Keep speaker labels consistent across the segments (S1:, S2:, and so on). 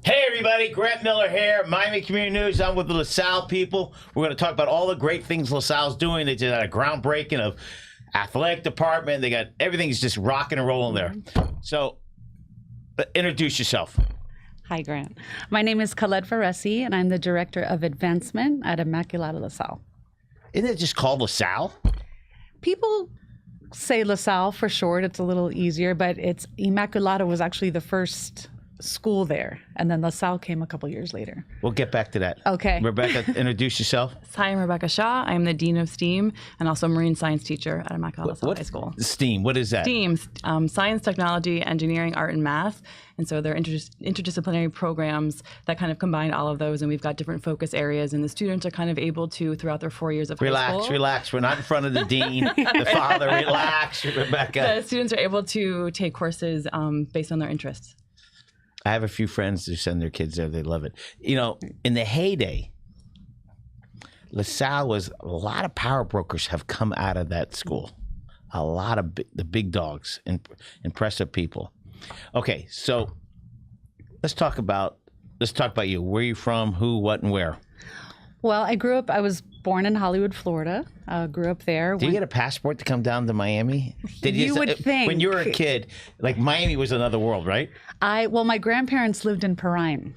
S1: Hey everybody, Grant Miller here, Miami Community News. I'm with the LaSalle people. We're going to talk about all the great things LaSalle's doing. They just had a groundbreaking of athletic department. They got everything's just rocking and rolling there. So, introduce yourself.
S2: Hi, Grant. My name is Colette Varese, and I'm the Director of Advancement at Immaculata-La Salle.
S1: Isn't it just called LaSalle?
S2: People say LaSalle for short. It's a little easier, but it's Immaculata was actually the first school there, and then LaSalle came a couple years later.
S1: We'll get back to that.
S2: Okay.
S1: Rebecca, introduce yourself.
S3: Hi, I'm Rebecca Shaw. I'm the Dean of STEAM and also Marine Science teacher at Immaculata-La Salle High School.
S1: STEAM, what is that?
S3: STEAM, Science, Technology, Engineering, Art, and Math. And so they're interdisciplinary programs that kind of combine all of those, and we've got different focus areas, and the students are kind of able to, throughout their 4 years of high school.
S1: Relax. We're not in front of the dean, the father. Relax, Rebecca.
S3: The students are able to take courses based on their interests.
S1: I have a few friends who send their kids there. They love it. You know, in the heyday, LaSalle was a lot of power brokers have come out of that school. A lot of the big dogs, impressive people. Okay, so let's talk about you. Where are you from? Who, what, and where?
S2: Well, I was born in Hollywood, Florida. Grew up there.
S1: Did you get a passport to come down to Miami?
S2: You would think.
S1: When you were a kid, like Miami was another world, right?
S2: My grandparents lived in Perrine.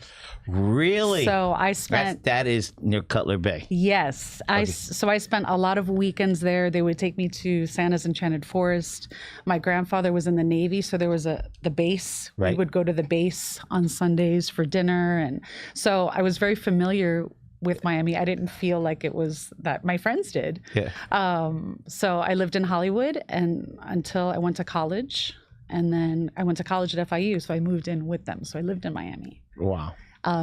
S1: Really?
S2: So I spent...
S1: That is near Cutler Bay.
S2: Yes. So I spent a lot of weekends there. They would take me to Santa's Enchanted Forest. My grandfather was in the Navy, so there was the base.
S1: Right.
S2: We would go to the base on Sundays for dinner. And so I was very familiar with Miami. I didn't feel like it was that my friends did.
S1: Yeah.
S2: So I lived in Hollywood until I went to college. And then I went to college at FIU, so I moved in with them. So I lived in Miami.
S1: Wow.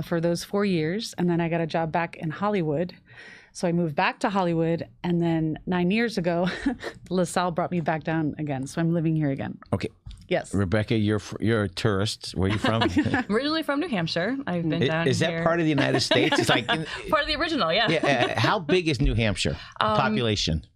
S2: For those 4 years. And then I got a job back in Hollywood. So I moved back to Hollywood. And then 9 years ago, LaSalle brought me back down again. So I'm living here again.
S1: Okay.
S2: Yes.
S1: Rebecca, you're a tourist. Where are you from?
S3: Originally from New Hampshire. I've been down here.
S1: Is that part of the United States? It's like
S3: part of the original, yeah.
S1: Yeah. How big is New Hampshire? Population?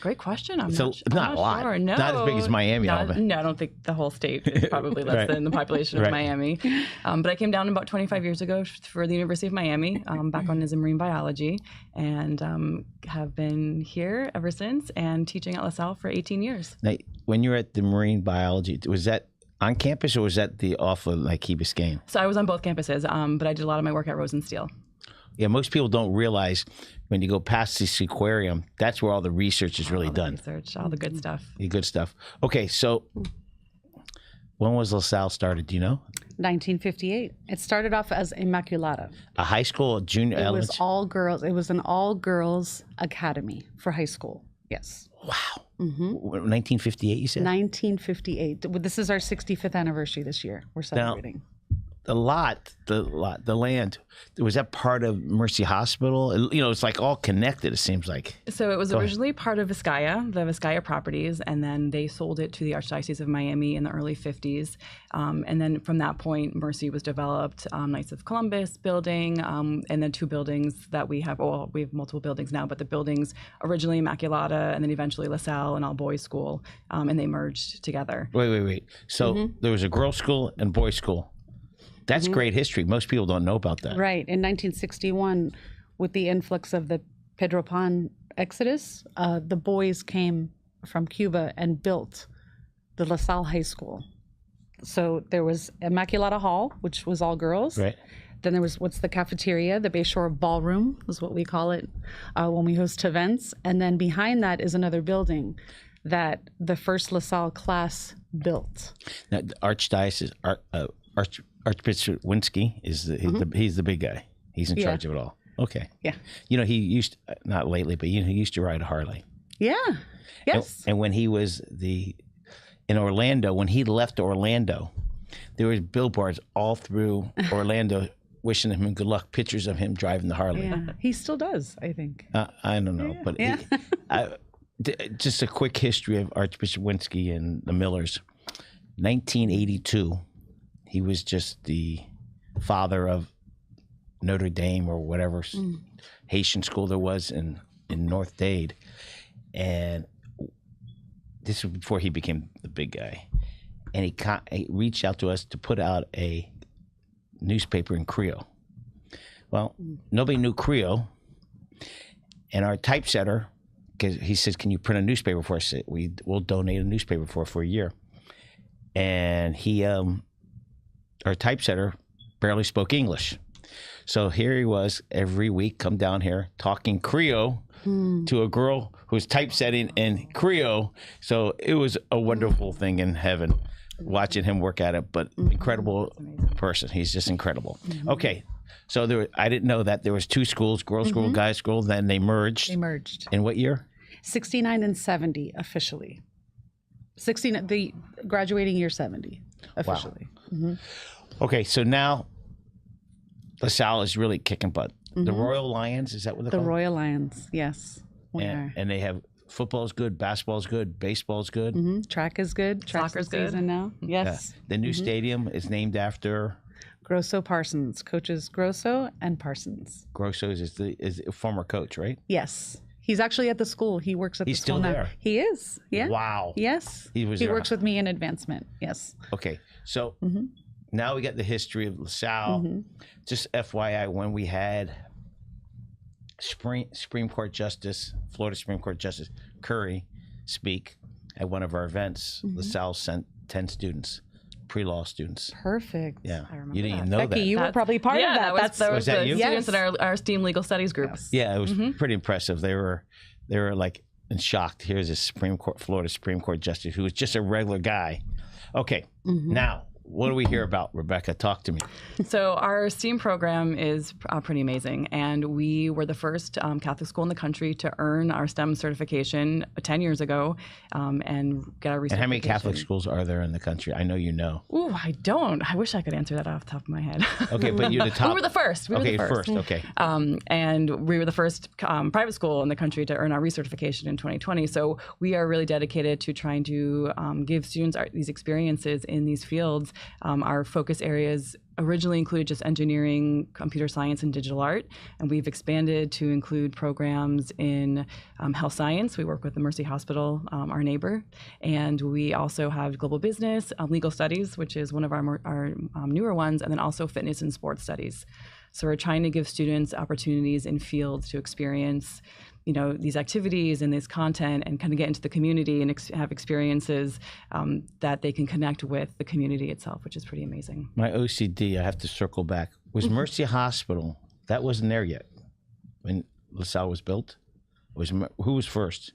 S3: Great question. I'm
S1: not a lot.
S3: Sure. No,
S1: not as big as Miami.
S3: No, I don't think the whole state is probably less than the population of Miami. But I came down about 25 years ago for the University of Miami, background is in marine biology, and have been here ever since and teaching at LaSalle for 18 years.
S1: Now, when you were at the marine biology, was that on campus or was that off of like Key Biscayne?
S3: So I was on both campuses, but I did a lot of my work at Rosensteel.
S1: Yeah, most people don't realize when you go past this aquarium, that's where all the research is really done.
S3: All the good stuff.
S1: The good stuff. Okay, so when was LaSalle started? Do you know?
S2: 1958. It started off as Immaculata.
S1: A high school, junior,
S2: It was all girls. It was an all-girls academy for high school. Yes.
S1: Wow. 1958, you said?
S2: 1958. This is our 65th anniversary this year. We're celebrating.
S1: The land, was that part of Mercy Hospital? You know, it's like all connected, it seems like.
S3: So it was originally part of Vizcaya, the Vizcaya properties, and then they sold it to the Archdiocese of Miami in the early 50s. And then from that point, Mercy was developed, Knights of Columbus building, and then two buildings that we have, well, we have multiple buildings now, but the buildings originally Immaculata and then eventually LaSalle, an all-boys school, and they merged together.
S1: Wait. So there was a girls' school and boys' school. That's great history. Most people don't know about that.
S2: Right. In 1961, with the influx of the Pedro Pan exodus, the boys came from Cuba and built the LaSalle High School. So there was Immaculata Hall, which was all girls.
S1: Right.
S2: Then there was the cafeteria, the Bayshore Ballroom is what we call it when we host events. And then behind that is another building that the first LaSalle class built.
S1: Now, the Archdiocese, Archbishop Winsky he's the big guy. He's in charge of it all. Okay.
S2: Yeah.
S1: You know, he used not lately, but he used to ride a Harley.
S2: Yeah. Yes.
S1: And when he was in Orlando, when he left Orlando, there was billboards all through Orlando wishing him good luck. Pictures of him driving the Harley.
S2: Yeah. He still does, I think.
S1: I don't know, but just a quick history of Archbishop Winsky and the Millers. 1982. He was just the father of Notre Dame or whatever Haitian school there was in North Dade. And this was before he became the big guy. And he reached out to us to put out a newspaper in Creole. Well, nobody knew Creole, and our typesetter, because he says, "Can you print a newspaper for us? We'll donate a newspaper for a year." And he, our typesetter, barely spoke English, so here he was every week, come down here talking Creole to a girl who's typesetting in Creole. So it was a wonderful thing in heaven, watching him work at it. But incredible person, he's just incredible. Okay. So I didn't know that there was two schools, girls' school, guys' school. Then they merged.
S2: They merged.
S1: In what year?
S2: 69 and 70 officially. 16, the graduating year 70 officially.
S1: Wow. Okay, so now La Salle is really kicking butt. The Royal Lions, is that what they're called?
S2: The Royal Lions, yes.
S1: And they have football's good, basketball's good, baseball's good.
S2: Track is good. Track's
S3: Soccer's
S2: the season
S3: good.
S2: now. Yes.
S1: The new stadium is named after
S2: Grosso Parsons, coaches Grosso and Parsons.
S1: Grosso is a former coach, right?
S2: Yes. He's actually at the school. He works at
S1: He's
S2: the school
S1: still
S2: now.
S1: there?
S2: He is. Yeah.
S1: Wow.
S2: Yes.
S1: He was
S2: He
S1: there.
S2: works with me in advancement. Yes.
S1: Okay, so now we got the history of La Salle. Just FYI, when we had Supreme Court Justice, Florida Supreme Court Justice Curry speak at one of our events, La Salle sent 10 students, pre-law students.
S2: Perfect.
S1: Yeah,
S3: I remember
S1: you didn't even
S3: that.
S1: know
S2: Becky,
S1: that.
S2: you were probably part of that.
S3: That was
S1: that
S3: the
S1: you?
S3: students
S2: Yes.
S3: in our STEAM legal studies group.
S2: Yes.
S1: Yeah, it was pretty impressive. They were like in shocked. Here's a Florida Supreme Court Justice who was just a regular guy. Okay, now what do we hear about, Rebecca? Talk to me.
S3: So our STEAM program is pretty amazing, and we were the first Catholic school in the country to earn our STEM certification 10 years ago, and get our recertification.
S1: And how many Catholic schools are there in the country? I know you know.
S3: Ooh, I don't. I wish I could answer that off the top of my head.
S1: Okay, but you're the top.
S3: We were the first.
S1: Okay, first. Okay.
S3: And we were the first private school in the country to earn our recertification in 2020. So we are really dedicated to trying to give students these experiences in these fields. Our focus areas originally included just engineering, computer science, and digital art, and we've expanded to include programs in health science. We work with the Mercy Hospital, our neighbor, and we also have global business, legal studies, which is one of our newer ones, and then also fitness and sports studies. So we're trying to give students opportunities in fields to experience, these activities and this content, and kind of get into the community and have experiences that they can connect with the community itself, which is pretty amazing.
S1: My OCD, I have to circle back. Was Mercy Hospital, that wasn't there yet when La Salle was built? Who was first?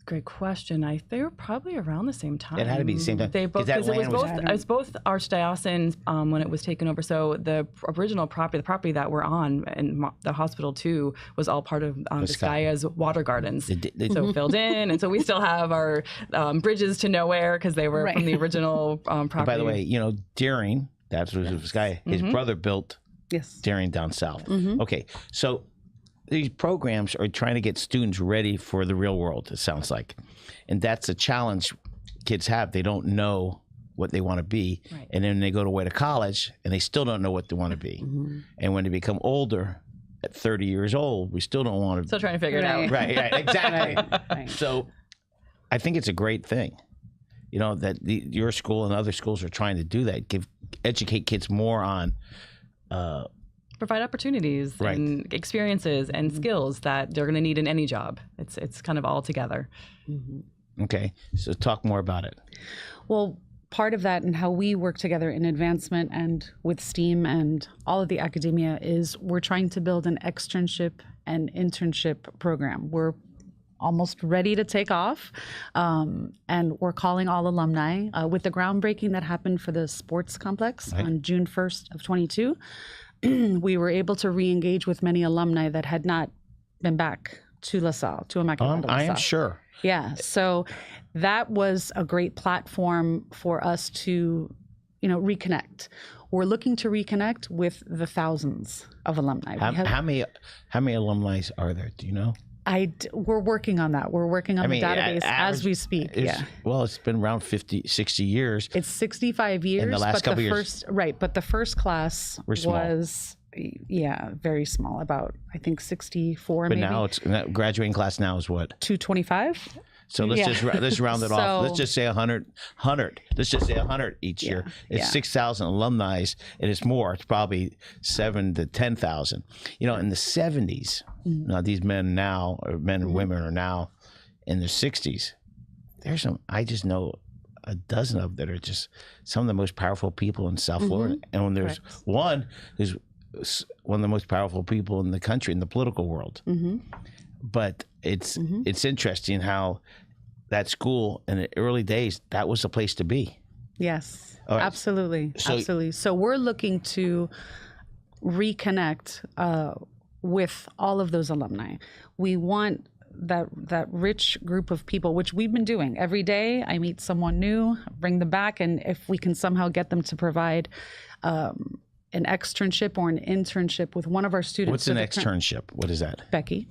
S3: Great question. They were probably around the same time.
S1: It had to be the same time.
S3: They both,
S1: that
S3: because it
S1: land
S3: was both archdiocesan when it was taken over. So the original property, the property that we're on, and the hospital too, was all part of Vizcaya's water gardens. So filled in, and so we still have our bridges to nowhere because they were from the original property.
S1: And by the way, Deering, that's what Vizcaya. His brother built Deering down south. Okay, so these programs are trying to get students ready for the real world, it sounds like. And that's a challenge kids have. They don't know what they want to be. Right. And then they go away to college and they still don't know what they want to be. And when they become older, at 30 years old, we still don't want to.
S3: Still trying to figure it out.
S1: Right, exactly. Right. So I think it's a great thing, that your school and other schools are trying to do that, educate kids more on
S3: provide opportunities and experiences and skills that they're going to need in any job. It's kind of all together.
S1: Okay, so talk more about it.
S2: Well, part of that and how we work together in advancement and with STEAM and all of the academia is we're trying to build an externship and internship program. We're almost ready to take off, and we're calling all alumni with the groundbreaking that happened for the sports complex on June 1st of 22. We were able to re-engage with many alumni that had not been back to La Salle, to Immaculata-La Salle.
S1: I am sure.
S2: Yeah, so that was a great platform for us to, reconnect. We're looking to reconnect with the thousands of alumni.
S1: How many alumni are there? Do you know?
S2: We're working on that. We're working on the database as we speak.
S1: Well, it's been around 50, 60 years.
S2: It's 65 years.
S1: In the last couple years.
S2: But the first class was, very small, about, I think, 64
S1: but
S2: maybe.
S1: But now graduating class now is what?
S2: 225.
S1: So let's round it off. Let's just say 100. Let's just say 100 each year. It's 6,000 alumni, and it's more. It's probably 7 to 10,000. You know, in the 70s, now these men now, or men and women are now in their 60s. There's some. I just know a dozen of that are just some of the most powerful people in South Florida. And when there's one who's one of the most powerful people in the country, in the political world. But it's interesting how that school in the early days, that was the place to be.
S2: Yes,
S1: Right.
S2: absolutely. Absolutely. So we're looking to reconnect with all of those alumni. We want that rich group of people, which we've been doing every day. I meet someone new, bring them back, and if we can somehow get them to provide an externship or an internship with one of our students.
S1: What's an externship? What is that?
S2: Becky.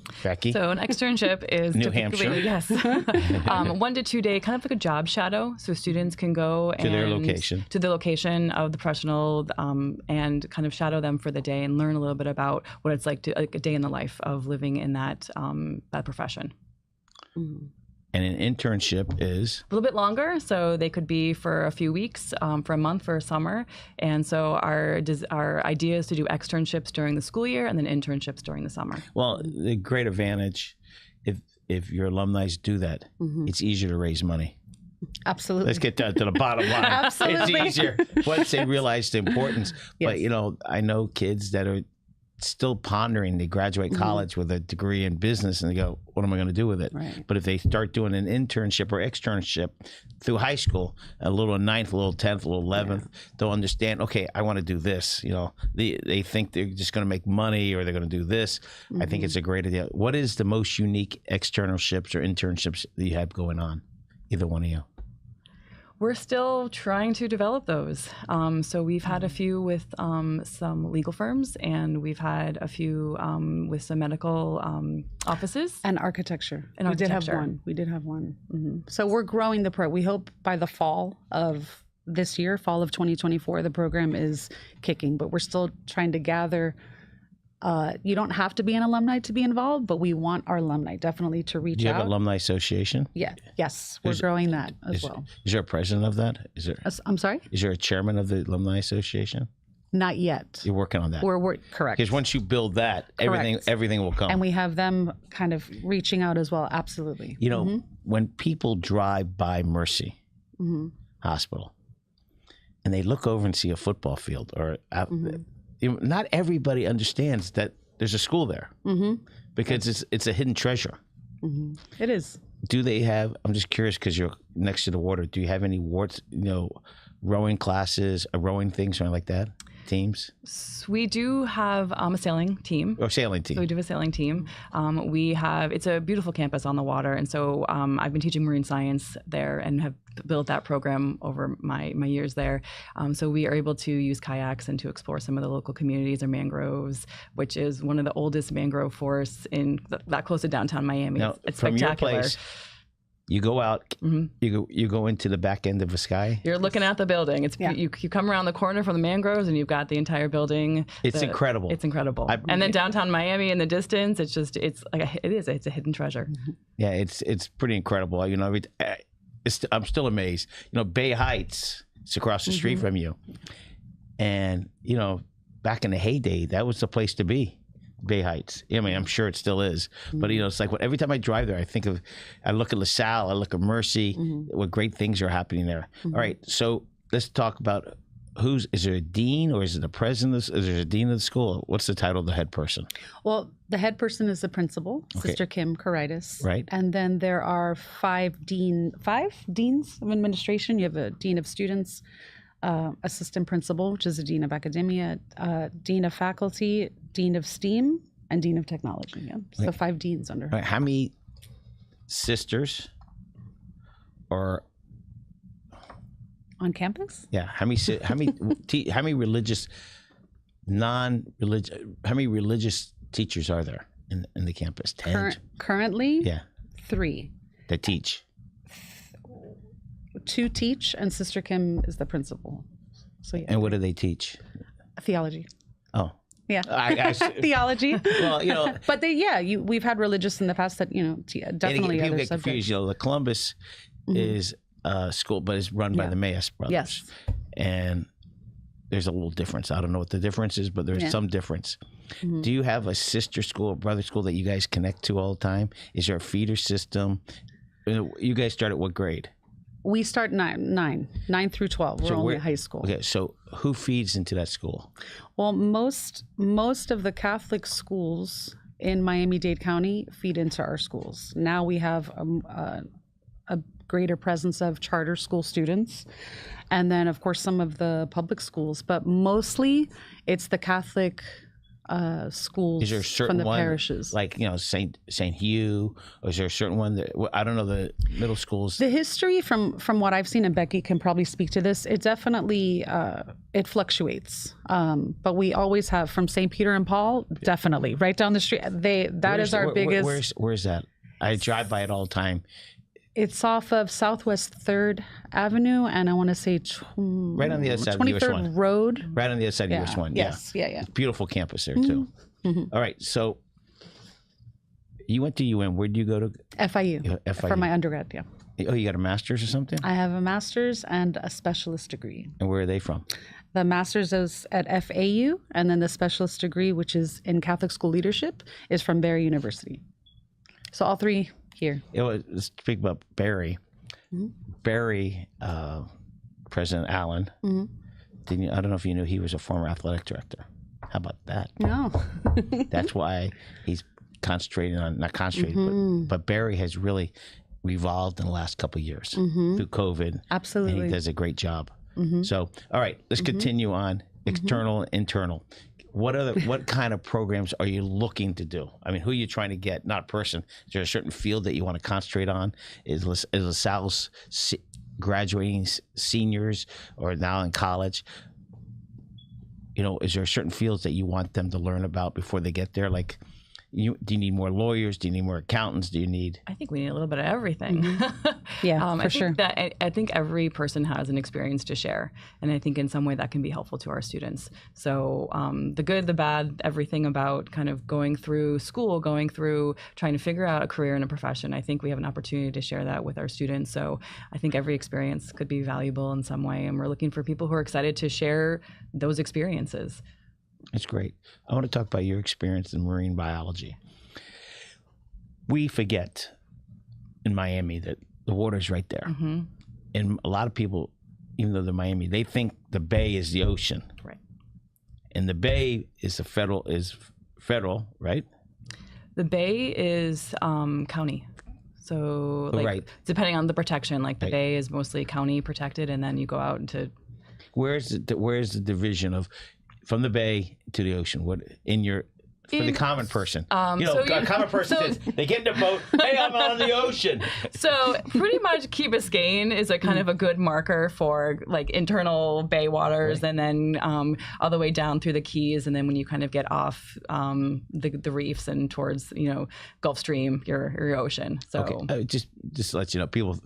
S3: So an externship is
S1: New Hampshire.
S3: Yes, 1 to 2 day, kind of like a job shadow. So students can go
S1: To their location.
S3: to the location of the professional, and kind of shadow them for the day and learn a little bit about what it's like to like a day in the life of living in that profession.
S1: And an internship is?
S3: A little bit longer, so they could be for a few weeks, for a month, for a summer. And so our idea is to do externships during the school year and then internships during the summer.
S1: Well, the great advantage, if your alumni do that, it's easier to raise money.
S2: Absolutely.
S1: Let's get down to the bottom line.
S2: Absolutely.
S1: It's easier once they realize the importance. But, you know, I know kids that are still pondering. They graduate college with a degree in business and they go, what am I going to do with it?
S2: Right.
S1: But if they start doing an internship or externship through high school, a little 9th, a little 10th, a little 11th, they'll understand, okay, I want to do this. You know, they think they're just going to make money or they're going to do this. I think it's a great idea. What is the most unique externships or internships that you have going on? Either one of you.
S3: We're still trying to develop those. So we've had a few with some legal firms, and we've had a few with some medical offices.
S2: And architecture.
S3: And architecture.
S2: We did have one. So we're growing the program. We hope by the fall of this year, fall of 2024, the program is kicking, but we're still trying to gather. You don't have to be an alumni to be involved, but we want our alumni definitely to reach out.
S1: Do you have an alumni association?
S2: Yeah. Yes, we're growing that as well.
S1: Is there a president of that? Is there?
S2: I'm sorry?
S1: Is there a chairman of the alumni association?
S2: Not yet.
S1: You're working on that.
S2: We're correct.
S1: Because once you build that, everything will come.
S2: And we have them kind of reaching out as well. Absolutely.
S1: You know, when people drive by Mercy Hospital and they look over and see a football field, or not everybody understands that there's a school there because it's a hidden treasure.
S2: It is.
S1: Do they have? I'm just curious because you're next to the water. Do you have any rowing classes, rowing things, or anything like that? Teams?
S3: We do have a sailing team.
S1: Or sailing team.
S3: So we do have a sailing team. It's a beautiful campus on the water. And so I've been teaching marine science there and have built that program over my years there. So we are able to use kayaks and to explore some of the local communities or mangroves, which is one of the oldest mangrove forests in that close to downtown Miami.
S1: Now,
S3: it's
S1: from
S3: spectacular.
S1: Your place, you go out, you go into the back end of the sky.
S3: You're looking at the building. It's you come around the corner from the mangroves and you've got the entire building.
S1: It's incredible.
S3: It's incredible. And then downtown Miami in the distance, it's a hidden treasure.
S1: Yeah, it's pretty incredible. You know, I'm still amazed. You know, Bay Heights, it's across the street from you. And, you know, back in the heyday, that was the place to be. Bay Heights. I mean, I'm sure it still is. But, you know, it's like every time I drive there, I look at LaSalle, I look at Mercy, what great things are happening there. All right, so let's talk about is there a dean or is it the president? Is there a dean of the school? What's the title of the head person?
S2: Well, the head person is the principal, Sister Kim Caritis.
S1: Right.
S2: And then there are 5 deans of administration. You have a dean of students, assistant principal, which is a dean of academia, dean of faculty, dean of STEAM, and dean of technology. Yeah. So 5 deans under her.
S1: Right. How many sisters or
S2: on campus?
S1: Yeah. How many religious, how many religious teachers are there in the campus? 10?
S2: Currently?
S1: Yeah.
S2: 3.
S1: That teach?
S2: 2 teach, and Sister Kim is the principal. So yeah.
S1: And what do they teach?
S2: Theology.
S1: Oh.
S2: Yeah.
S1: I
S2: Theology.
S1: well, you know,
S2: But we've had religious in the past that, definitely
S1: people
S2: other
S1: get
S2: subjects.
S1: confused. You know, the Columbus is a school, but it's run by the Mayas brothers.
S2: Yes.
S1: And there's a little difference. I don't know what the difference is, but there's some difference. Do you have a sister school or brother school that you guys connect to all the time? Is there a feeder system? You guys start at what grade?
S2: We start 9 through 12. We're only high school.
S1: Okay, so who feeds into that school?
S2: Well, most of the Catholic schools in Miami-Dade County feed into our schools. Now we have a greater presence of charter school students, and then of course some of the public schools, but mostly it's the Catholic schools.
S1: Is there a certain
S2: from the
S1: one,
S2: parishes?
S1: like Saint Hugh, or is there a certain one that I don't know the middle schools?
S2: The history from what I've seen, and Becky can probably speak to this, it definitely it fluctuates. But we always have from St. Peter and Paul, definitely right down the street. That is our biggest.
S1: Where's that? I drive by it all the time.
S2: It's off of Southwest 3rd Avenue, and I want to say
S1: right on the other side of US 1.
S2: Road.
S1: Right on the other side of US 1.
S2: Yes. Yeah.
S1: Beautiful campus there too. All right, so you went to UM. Where did you go to?
S2: FIU. For my undergrad. Yeah.
S1: Oh, you got a master's or something?
S2: I have a master's and a specialist degree.
S1: And where are they from?
S2: The master's is at FAU, and then the specialist degree, which is in Catholic school leadership, is from Barry University. So all three here.
S1: Let's speak about Barry. Barry, President Allen. I don't know if you knew he was a former athletic director. How about that?
S2: No.
S1: That's why he's not concentrating, but Barry has really revolved in the last couple of years through COVID.
S2: Absolutely.
S1: And he does a great job. So, all right, let's continue on. External, internal. What kind of programs are you looking to do? I mean, who are you trying to get? Not a person. Is there a certain field that you want to concentrate on? Is LaSalle's graduating seniors or now in college? Is there certain fields that you want them to learn about before they get there? Like, do you need more lawyers? Do you need more accountants? Do you need?
S3: I think we need a little bit of everything.
S2: Yeah, for sure.
S3: I think every person has an experience to share, and I think in some way that can be helpful to our students. So the good, the bad, everything about kind of going through school, going through trying to figure out a career and a profession. I think we have an opportunity to share that with our students. So I think every experience could be valuable in some way, and we're looking for people who are excited to share those experiences.
S1: That's great. I want to talk about your experience in marine biology. We forget in Miami that the water's right there. And a lot of people, even though they're Miami, they think the bay is the ocean.
S3: Right.
S1: And the bay is federal, right?
S3: The bay is county. So depending on the protection, like the bay is mostly county protected, and then you go out into.
S1: Where's the division of from the bay to the ocean? What for the common person? A common person says they get in a boat. Hey, I'm on the ocean.
S3: So pretty much Key Biscayne is a kind of a good marker for like internal bay waters, and then all the way down through the Keys, and then when you kind of get off the reefs and towards Gulf Stream, your ocean. So
S1: okay. Just to let you know, people,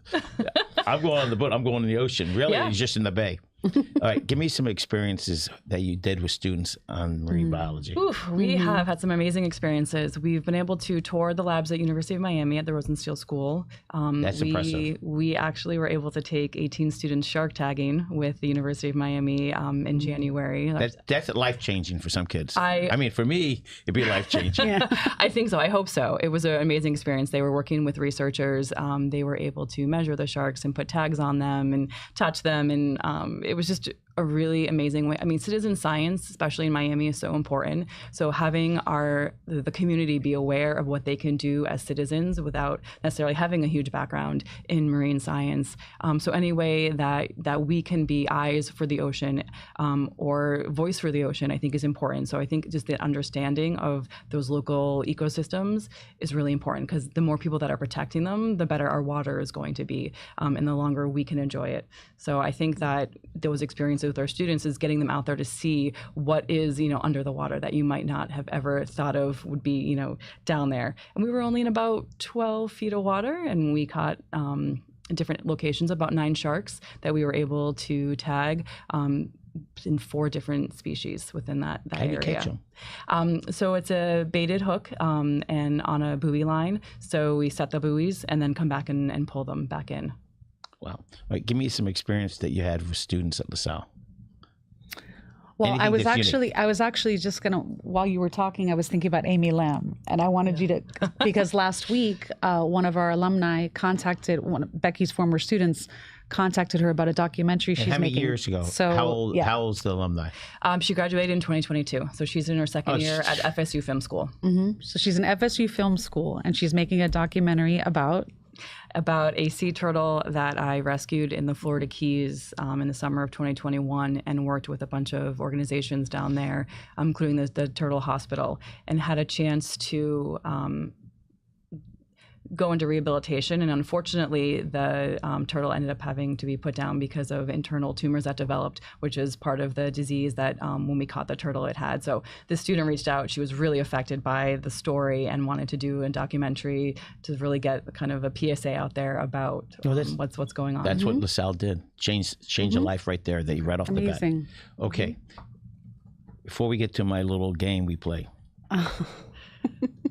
S1: I'm going on the boat. I'm going in the ocean. Really, it's just in the bay. All right, give me some experiences that you did with students on marine biology.
S3: We have had some amazing experiences. We've been able to tour the labs at University of Miami at the Rosenstiel School.
S1: That's impressive.
S3: We actually were able to take 18 students shark tagging with the University of Miami in January.
S1: That's life-changing for some kids. I mean, for me, it'd be life-changing.
S3: I think so. I hope so. It was an amazing experience. They were working with researchers. They were able to measure the sharks and put tags on them and touch them, and it was just a really amazing way. I mean, citizen science, especially in Miami, is so important. So having the community be aware of what they can do as citizens without necessarily having a huge background in marine science. So any way that we can be eyes for the ocean or voice for the ocean, I think is important. So I think just the understanding of those local ecosystems is really important, because the more people that are protecting them, the better our water is going to be, and the longer we can enjoy it. So I think that those experiences with our students is getting them out there to see what is under the water that you might not have ever thought of would be down there. And we were only in about 12 feet of water, and we caught in different locations about 9 sharks that we were able to tag. in 4 different species within that
S1: How do you
S3: area.
S1: catch them?
S3: So it's a baited hook and on a buoy line. So we set the buoys and then come back and pull them back in.
S1: Wow. All right, give me some experience that you had with students at La Salle.
S2: Well,
S1: Anything
S2: I was actually just gonna, while you were talking, I was thinking about Amy Lamb, and I wanted you to, because last week one of our alumni contacted one of Becky's former students, contacted her about a documentary she's
S1: And how many
S2: making.
S1: years ago?
S2: So
S1: How old's the alumni?
S3: She graduated in 2022, so she's in her second year at FSU Film School.
S2: So she's in FSU Film School, and she's making a documentary about
S3: a sea turtle that I rescued in the Florida Keys in the summer of 2021 and worked with a bunch of organizations down there, including the Turtle Hospital, and had a chance to go into rehabilitation. And unfortunately, the turtle ended up having to be put down because of internal tumors that developed, which is part of the disease that when we caught the turtle, it had. So the student reached out. She was really affected by the story and wanted to do a documentary to really get kind of a PSA out there about what's going on.
S1: That's what La Salle did. Change a life right there that you read off the bat.
S2: Amazing.
S1: Okay. Before we get to my little game we play,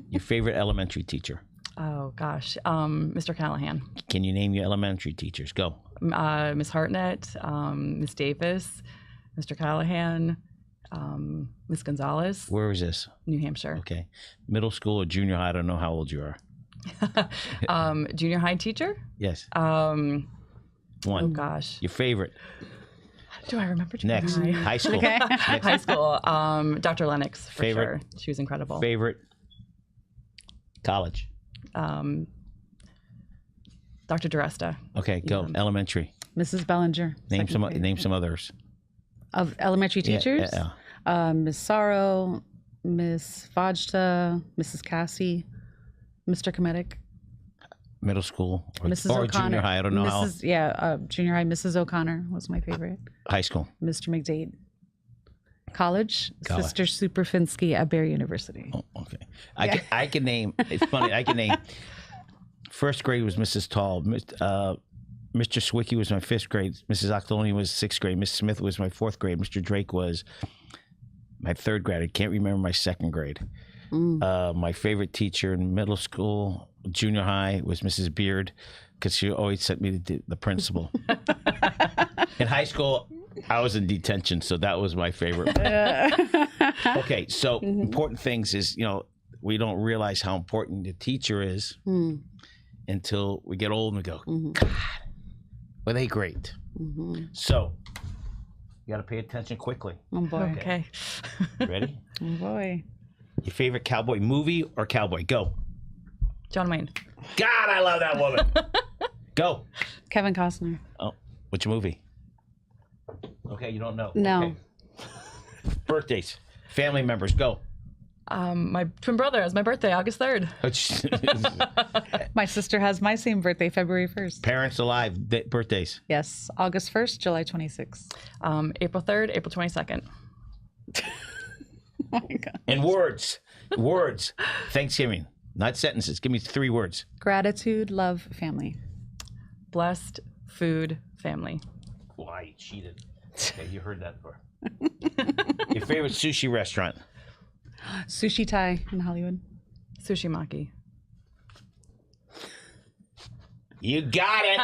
S1: your favorite elementary teacher?
S3: Oh, gosh. Mr. Callahan.
S1: Can you name your elementary teachers? Go.
S3: Miss Hartnett, Miss Davis, Mr. Callahan, Miss Gonzalez,
S1: Where is this?
S3: New Hampshire.
S1: Okay. Middle school or junior high? I don't know how old you are.
S3: Junior high teacher?
S1: Yes.
S3: Oh,
S1: One.
S3: gosh.
S1: Your favorite?
S3: Do I remember junior
S1: Next.
S3: high?
S1: High school.
S2: Okay.
S1: Next.
S3: High school. Dr. Lennox, for
S1: Favorite?
S3: sure. She was incredible.
S1: Favorite? College.
S3: Dr. DeResta.
S1: Okay, go. Elementary.
S2: Mrs. Bellinger.
S1: Name
S2: second grade.
S1: Name some others.
S2: Of elementary teachers. Miss Sorrow, Miss Vajta, Mrs. Cassie, Mr. Kometic.
S1: Middle school or,
S2: Mrs.
S1: or
S2: O'Connor.
S1: junior high. I don't know how.
S2: Junior high. Mrs. O'Connor was my favorite.
S1: High school.
S2: Mr. McDade. College.
S1: College.
S2: Sister Superfinsky at Barry University.
S1: Oh, okay. I can name. It's funny. I can name. First grade was Mrs. Tall. Mr. Swicky was my 5th grade. Mrs. Octoloni was 6th grade. Miss Smith was my 4th grade. Mr. Drake was my 3rd grade. I can't remember my 2nd grade. My favorite teacher in middle school, junior high, was Mrs. Beard, because she always sent me to the principal. In high school, I was in detention, so that was my favorite. Okay, so important things is, we don't realize how important the teacher is until we get old and we go, God, were they great? So, you got to pay attention quickly.
S2: Oh boy.
S3: Okay.
S1: Ready?
S2: Oh boy.
S1: Your favorite cowboy movie or cowboy? Go.
S3: John Wayne.
S1: God, I love that woman. Go.
S2: Kevin Costner.
S1: Oh, which movie? Okay, you don't know.
S2: No.
S1: Okay. Birthdays. Family members. Go.
S3: My twin brother has my birthday, August 3rd.
S2: My sister has my same birthday, February 1st.
S1: Parents alive. Birthdays.
S2: Yes, August 1st, July 26th.
S3: April 3rd, April 22nd.
S2: Oh my God.
S1: And words. Words. Thanksgiving. Not sentences. Give me 3 words.
S2: Gratitude, love, family.
S3: Blessed, food, family.
S1: Why you cheated? Okay, you heard that before. Your favorite sushi restaurant?
S2: Sushi Thai in Hollywood.
S3: Sushi Maki.
S1: You got it.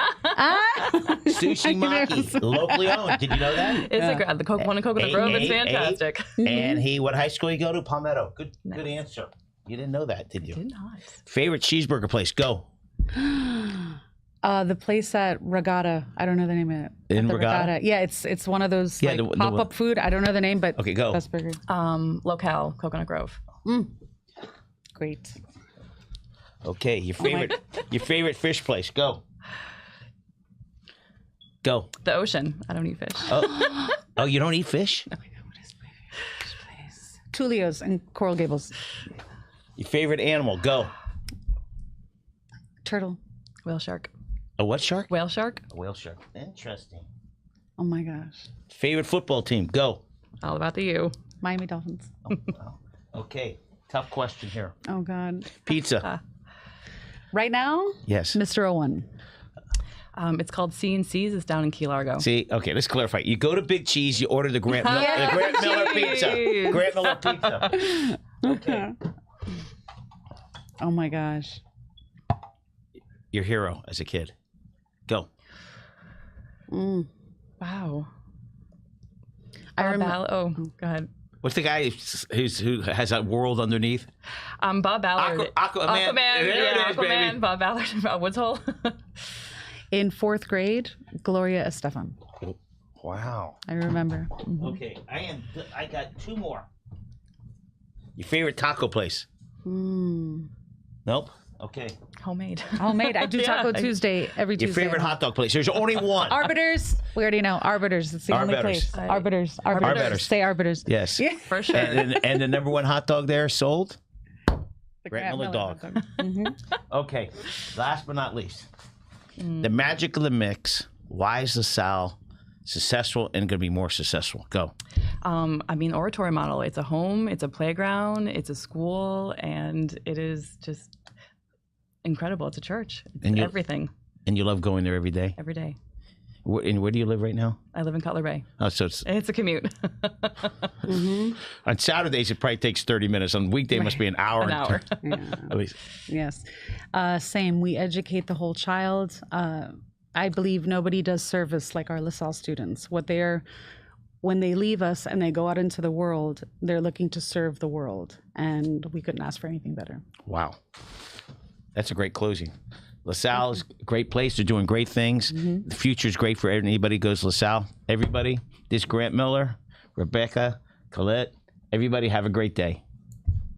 S1: Sushi Maki, locally owned. Did you know that?
S3: It's the one in Coconut Grove is fantastic.
S1: And what high school you go to? Palmetto. Good answer. You didn't know that, did you?
S3: Did not.
S1: Favorite cheeseburger place? Go.
S2: The place at Regatta. I don't know the name of it.
S1: In
S2: The
S1: Regatta?
S2: Yeah, it's one of those
S1: Yeah, the
S2: pop-up food. I don't know the name, but
S1: Okay, go.
S2: best burger.
S3: Locale, Coconut Grove.
S2: Great.
S1: Okay, your favorite fish place? Go. Go.
S3: The ocean. I don't eat fish.
S1: Oh, you don't eat fish?
S2: Oh my God, what is my favorite fish place? Tulio's and Coral Gables.
S1: Your favorite animal? Go.
S2: Turtle.
S3: Whale shark.
S1: A what shark?
S3: Whale shark.
S1: A whale shark. Interesting.
S2: Oh my gosh.
S1: Favorite football team? Go.
S3: All about the U.
S2: Miami Dolphins.
S1: Wow. Okay, tough question here.
S2: Oh God.
S1: Pizza.
S2: Right now,
S1: Yes.
S2: Mr. 01.
S3: It's called C&C's. It's down in Key Largo.
S1: See, okay, let's clarify. You go to Big Cheese, you order the Grant Miller pizza. Grant Miller pizza. Okay.
S2: Oh my gosh.
S1: Your hero as a kid. Go.
S3: Wow.
S2: I remember.
S3: Go ahead.
S1: What's the guy who has that world underneath?
S3: Bob Ballard.
S1: Aquaman. There it is,
S3: Aquaman.
S1: baby.
S3: Bob Ballard. Woods Hole.
S2: In 4th grade, Gloria Estefan.
S1: Wow.
S2: I remember.
S1: Okay, I got 2 more. Your favorite taco place? Nope. Okay.
S3: Homemade.
S2: I do Taco Tuesday every
S1: Your
S2: Tuesday.
S1: favorite hot dog place? There's only one.
S2: Arbiters. We already know. Arbiters. It's the only
S1: Arbiters.
S2: place. Arbiters.
S1: Arbiters.
S2: Say Arbiters.
S1: Yes.
S2: Yeah.
S3: For sure.
S1: And the number 1 hot dog there sold?
S2: The
S1: Grant Miller dog.
S2: hot dog.
S1: Okay. Last but not least, the magic of the mix. Why is LaSalle successful and going to be more successful? Go.
S3: Oratory model. It's a home, it's a playground, it's a school, and it is just incredible. It's a church. It's everything.
S1: And you love going there every day?
S3: Every day.
S1: And where do you live right now?
S3: I live in Cutler Bay.
S1: Oh, so
S3: it's a commute.
S1: On Saturdays, it probably takes 30 minutes. On weekday, it must be an hour.
S3: An hour.
S1: At least.
S2: Yes. Same. We educate the whole child. I believe nobody does service like our LaSalle students. When they leave us and they go out into the world, they're looking to serve the world. And we couldn't ask for anything better.
S1: Wow. That's a great closing. LaSalle is a great place. They're doing great things. The future is great for anybody who goes to LaSalle. Everybody, this Grant Miller, Rebecca, Colette, everybody have a great day.